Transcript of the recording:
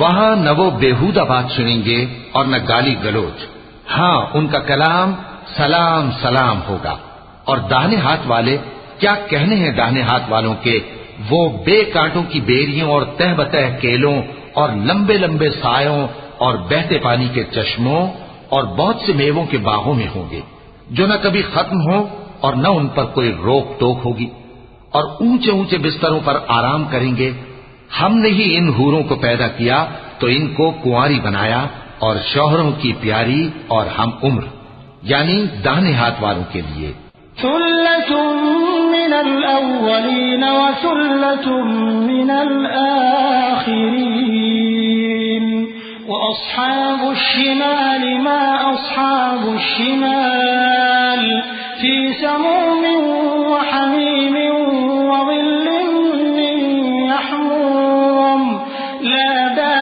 वहां न वो बेहूदा बात सुनेंगे और न गाली गलोच। हाँ, उनका कलाम सलाम सलाम होगा। और दाहिने हाथ वाले, क्या कहने हैं दाहिने हाथ वालों के, वो बेकांटों की बेरियों और तह बतह केलों और लंबे लंबे सायों और बहते पानी के चश्मों और बहुत से मेवों के बागों में होंगे, जो न कभी खत्म हो और न उन पर कोई रोक टोक होगी। और ऊंचे ऊंचे बिस्तरों पर आराम करेंगे। हमने ही इन हूरों को पैदा किया तो इनको कुंवारी बनाया और शौहरों की प्यारी और हम उम्र, यानी दाहिने हाथ वालों के लिए। सुल्लतुम मिनल अव्वलीन व सुल्लतुम मिनल आखिरीन व अस्हाबुश शिमाल मा अस्हाबुश शिमाल फी समूमिन व हमीमिन